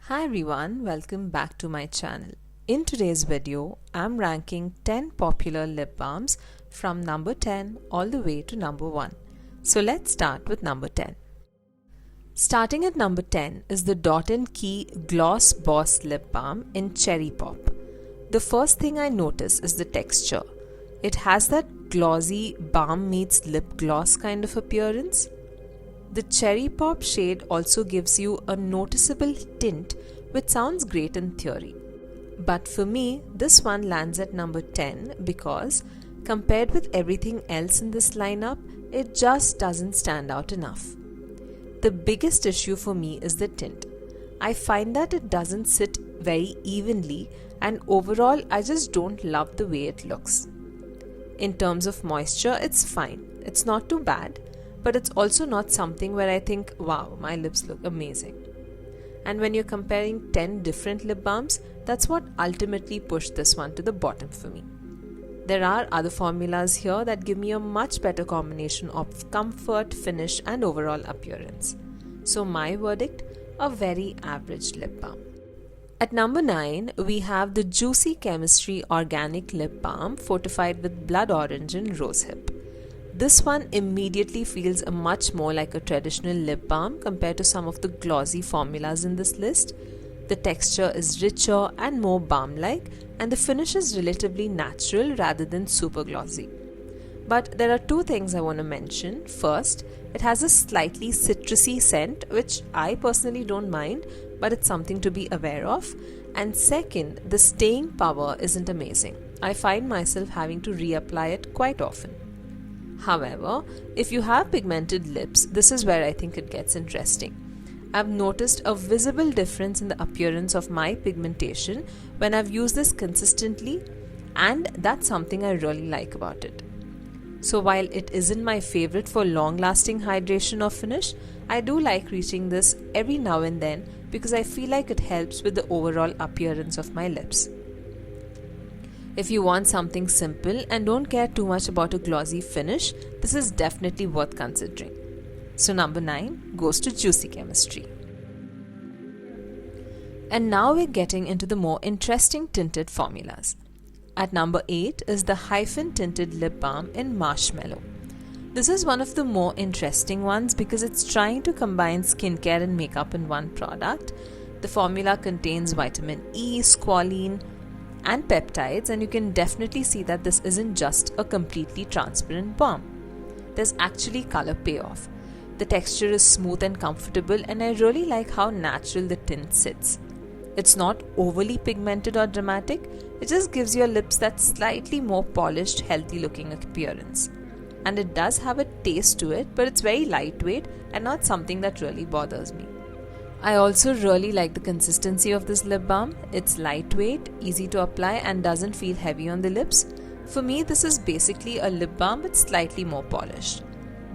Hi everyone, welcome back to my channel. In today's video, I'm ranking 10 popular lip balms from number 10 all the way to number 1. So let's start with number 10. Starting at number 10 is the Dot & Key Gloss Boss Lip Balm in Cherry Pop. The first thing I notice is the texture. It has that glossy balm meets lip gloss kind of appearance. The Cherry Pop shade also gives you a noticeable tint, which sounds great in theory. But for me, this one lands at number 10 because, compared with everything else in this lineup, it just doesn't stand out enough. The biggest issue for me is the tint. I find that it doesn't sit very evenly, and overall, I just don't love the way it looks. In terms of moisture, it's fine. It's not too bad. But it's also not something where I think, wow, my lips look amazing. And when you're comparing 10 different lip balms, that's what ultimately pushed this one to the bottom for me. There are other formulas here that give me a much better combination of comfort, finish, and overall appearance. So my verdict, a very average lip balm. At number 9, we have the Juicy Chemistry Organic Lip Balm fortified with blood orange and rosehip. This one immediately feels much more like a traditional lip balm compared to some of the glossy formulas in this list. The texture is richer and more balm-like, and the finish is relatively natural rather than super glossy. But there are two things I want to mention. First, it has a slightly citrusy scent, which I personally don't mind, but it's something to be aware of. And second, the staying power isn't amazing. I find myself having to reapply it quite often. However, if you have pigmented lips, this is where I think it gets interesting. I've noticed a visible difference in the appearance of my pigmentation when I've used this consistently, and that's something I really like about it. So while it isn't my favorite for long-lasting hydration or finish, I do like reaching this every now and then because I feel like it helps with the overall appearance of my lips. If you want something simple and don't care too much about a glossy finish, this is definitely worth considering. So number 9 goes to Juicy Chemistry. And now we're getting into the more interesting tinted formulas. At number 8 is the Hyphen Tinted Lip Balm in Marshmallow. This is one of the more interesting ones because it's trying to combine skincare and makeup in one product. The formula contains vitamin E, squalene, and peptides, and you can definitely see that this isn't just a completely transparent balm. There's actually color payoff. The texture is smooth and comfortable, and I really like how natural the tint sits. It's not overly pigmented or dramatic, it just gives your lips that slightly more polished, healthy looking appearance. And it does have a taste to it, but it's very lightweight and not something that really bothers me. I also really like the consistency of this lip balm. It's lightweight, easy to apply, and doesn't feel heavy on the lips. For me, this is basically a lip balm but slightly more polished.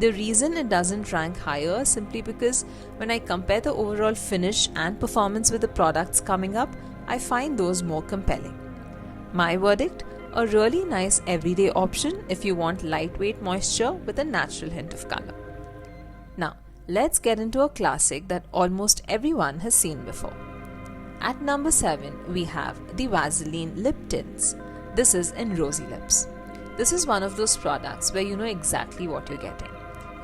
The reason it doesn't rank higher is simply because when I compare the overall finish and performance with the products coming up, I find those more compelling. My verdict, a really nice everyday option if you want lightweight moisture with a natural hint of color. Now, let's get into a classic that almost everyone has seen before. At number 7, we have the Vaseline Lip Tints. This is in Rosy Lips. This is one of those products where you know exactly what you're getting.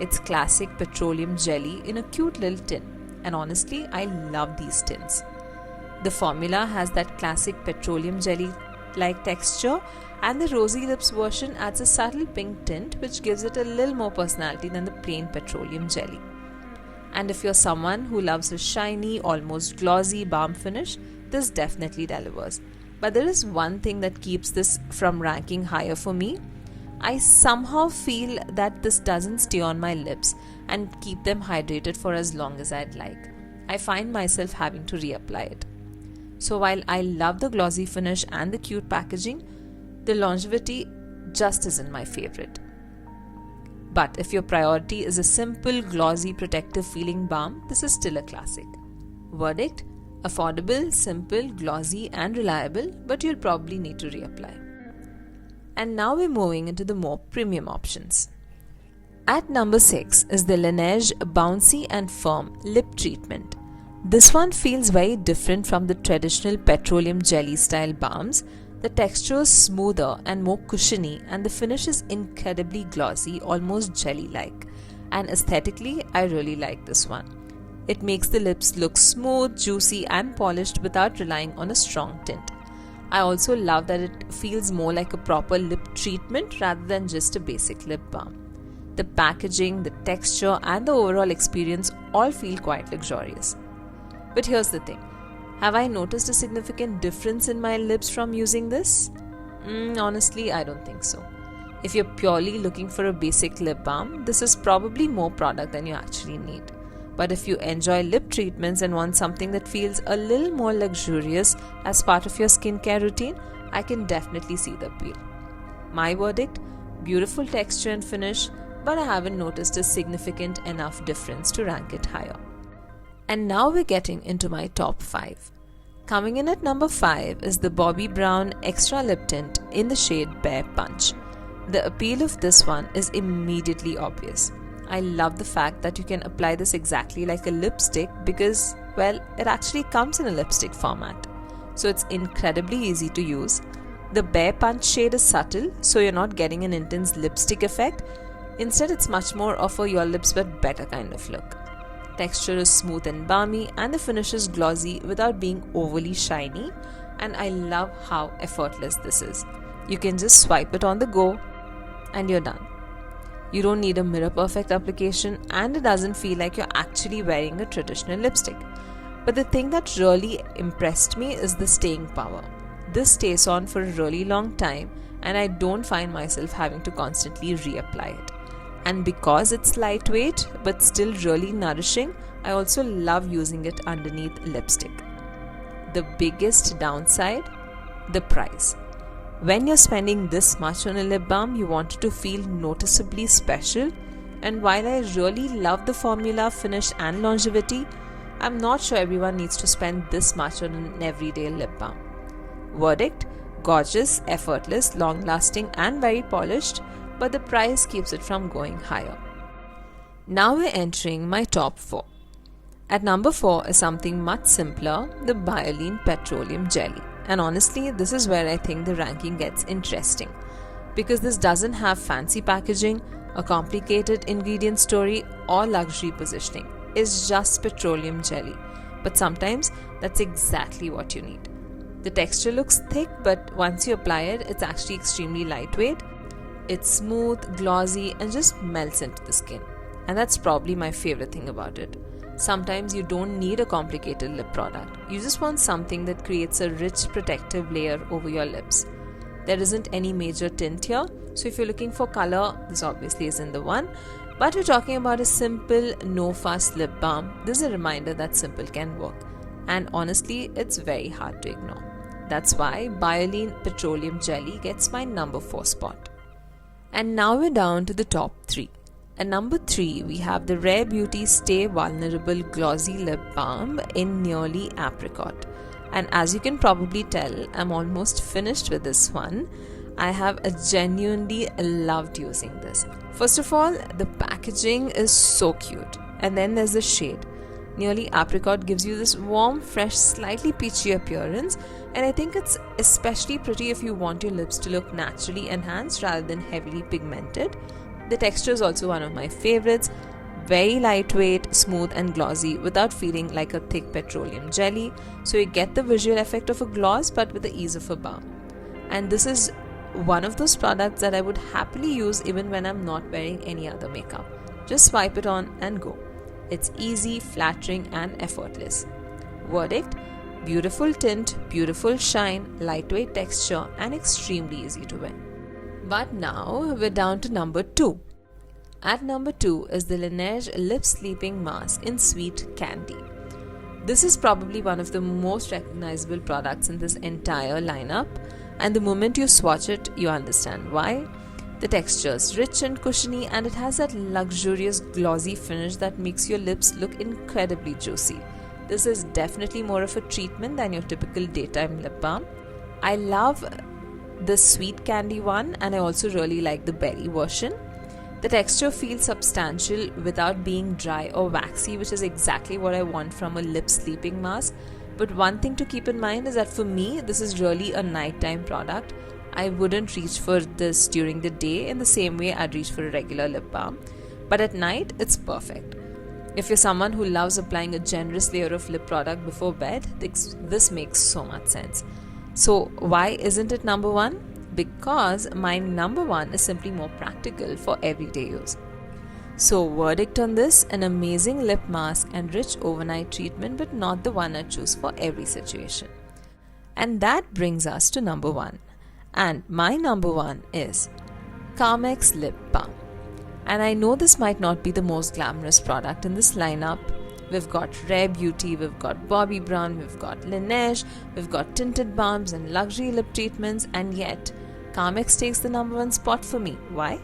It's classic petroleum jelly in a cute little tin, and honestly, I love these tins. The formula has that classic petroleum jelly-like texture, and the Rosy Lips version adds a subtle pink tint which gives it a little more personality than the plain petroleum jelly. And if you're someone who loves a shiny, almost glossy balm finish, this definitely delivers. But there is one thing that keeps this from ranking higher for me. I somehow feel that this doesn't stay on my lips and keep them hydrated for as long as I'd like. I find myself having to reapply it. So while I love the glossy finish and the cute packaging, the longevity just isn't my favorite. But if your priority is a simple, glossy, protective feeling balm, this is still a classic. Verdict: affordable, simple, glossy, and reliable, but you'll probably need to reapply. And now we're moving into the more premium options. At number 6 is the Laneige Bouncy and Firm Lip Treatment. This one feels very different from the traditional petroleum jelly style balms. The texture is smoother and more cushiony, and the finish is incredibly glossy, almost jelly-like. And aesthetically, I really like this one. It makes the lips look smooth, juicy and polished without relying on a strong tint. I also love that it feels more like a proper lip treatment rather than just a basic lip balm. The packaging, the texture and the overall experience all feel quite luxurious. But here's the thing. Have I noticed a significant difference in my lips from using this? Honestly, I don't think so. If you're purely looking for a basic lip balm, this is probably more product than you actually need. But if you enjoy lip treatments and want something that feels a little more luxurious as part of your skincare routine, I can definitely see the appeal. My verdict: beautiful texture and finish, but I haven't noticed a significant enough difference to rank it higher. And now we're getting into my top 5. Coming in at number 5 is the Bobbi Brown Extra Lip Tint in the shade Bear Punch. The appeal of this one is immediately obvious. I love the fact that you can apply this exactly like a lipstick because, well, it actually comes in a lipstick format. So it's incredibly easy to use. The Bear Punch shade is subtle, so you're not getting an intense lipstick effect. Instead, it's much more of a your lips but better kind of look. Texture is smooth and balmy, and the finish is glossy without being overly shiny, and I love how effortless this is. You can just swipe it on the go and you're done. You don't need a mirror perfect application, and it doesn't feel like you're actually wearing a traditional lipstick. But the thing that really impressed me is the staying power. This stays on for a really long time, and I don't find myself having to constantly reapply it. And because it's lightweight but still really nourishing, I also love using it underneath lipstick. The biggest downside? The price. When you're spending this much on a lip balm, you want it to feel noticeably special. And while I really love the formula, finish and longevity, I'm not sure everyone needs to spend this much on an everyday lip balm. Verdict: gorgeous, effortless, long-lasting and very polished, but the price keeps it from going higher. Now we're entering my top 4. At number 4 is something much simpler, the Bioline Petroleum Jelly. And honestly, this is where I think the ranking gets interesting, because this doesn't have fancy packaging, a complicated ingredient story or luxury positioning. It's just petroleum jelly, but sometimes that's exactly what you need. The texture looks thick, but once you apply it, it's actually extremely lightweight. It's smooth, glossy and just melts into the skin. And that's probably my favorite thing about it. Sometimes you don't need a complicated lip product. You just want something that creates a rich protective layer over your lips. There isn't any major tint here, so if you're looking for color, this obviously isn't the one. But we're talking about a simple, no-fuss lip balm. This is a reminder that simple can work. And honestly, it's very hard to ignore. That's why Bioline Petroleum Jelly gets my number 4 spot. And now we're down to the top 3. At number 3, we have the Rare Beauty Stay Vulnerable Glossy Lip Balm in Nearly Apricot. And as you can probably tell, I'm almost finished with this one. I have genuinely loved using this. First of all, the packaging is so cute. And then there's the shade. Nearly Apricot gives you this warm, fresh, slightly peachy appearance, and I think it's especially pretty if you want your lips to look naturally enhanced rather than heavily pigmented. The texture is also one of my favorites. Very lightweight, smooth and glossy without feeling like a thick petroleum jelly. So you get the visual effect of a gloss but with the ease of a balm. And this is one of those products that I would happily use even when I'm not wearing any other makeup. Just swipe it on and go. It's easy, flattering and effortless. Verdict: beautiful tint, beautiful shine, lightweight texture and extremely easy to wear. But now we're down to number 2. At number 2 is the Laneige Lip Sleeping Mask in Sweet Candy. This is probably one of the most recognizable products in this entire lineup, and the moment you swatch it, you understand why. The texture is rich and cushiony, and it has that luxurious glossy finish that makes your lips look incredibly juicy. This is definitely more of a treatment than your typical daytime lip balm. I love the Sweet Candy one, and I also really like the berry version. The texture feels substantial without being dry or waxy, which is exactly what I want from a lip sleeping mask. But one thing to keep in mind is that for me, this is really a nighttime product. I wouldn't reach for this during the day in the same way I'd reach for a regular lip balm. But at night, it's perfect. If you're someone who loves applying a generous layer of lip product before bed, this makes so much sense. So why isn't it number one? Because my number one is simply more practical for everyday use. So verdict on this, an amazing lip mask and rich overnight treatment, but not the one I choose for every situation. And that brings us to number one. And my number one is Carmex Lip Balm. And I know this might not be the most glamorous product in this lineup. We've got Rare Beauty, we've got Bobbi Brown, we've got Laneige, we've got tinted balms and luxury lip treatments, and yet Carmex takes the number one spot for me. Why?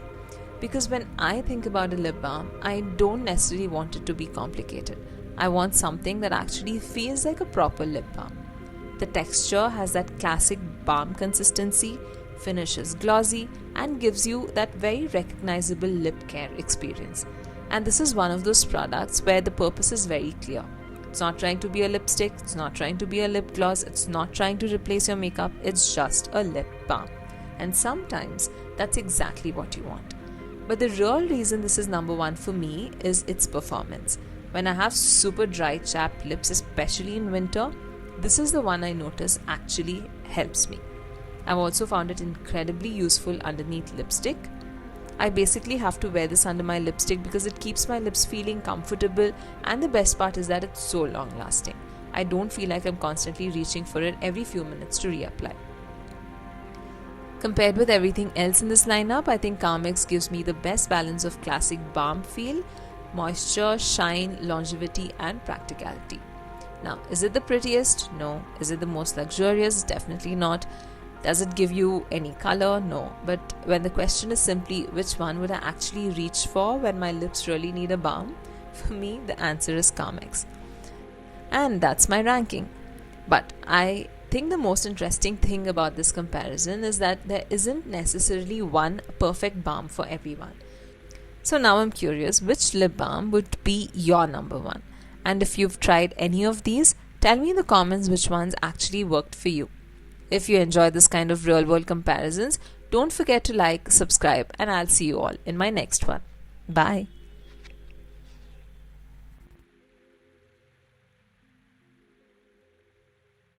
Because when I think about a lip balm, I don't necessarily want it to be complicated. I want something that actually feels like a proper lip balm. The texture has that classic balm consistency, finish is glossy, and gives you that very recognizable lip care experience. And this is one of those products where the purpose is very clear. It's not trying to be a lipstick, it's not trying to be a lip gloss, it's not trying to replace your makeup, it's just a lip balm. And sometimes that's exactly what you want. But the real reason this is number one for me is its performance. When I have super dry chapped lips, especially in winter, this is the one I notice actually helps me. I've also found it incredibly useful underneath lipstick. I basically have to wear this under my lipstick because it keeps my lips feeling comfortable, and the best part is that it's so long lasting. I don't feel like I'm constantly reaching for it every few minutes to reapply. Compared with everything else in this lineup, I think Carmex gives me the best balance of classic balm feel, moisture, shine, longevity, and practicality. Now, is it the prettiest? No. Is it the most luxurious? Definitely not. Does it give you any color? No. But when the question is simply which one would I actually reach for when my lips really need a balm, for me the answer is Carmex. And that's my ranking. But I think the most interesting thing about this comparison is that there isn't necessarily one perfect balm for everyone. So now I'm curious, which lip balm would be your number one? And if you've tried any of these, tell me in the comments which ones actually worked for you. If you enjoy this kind of real world comparisons, don't forget to like, subscribe, and I'll see you all in my next one. Bye.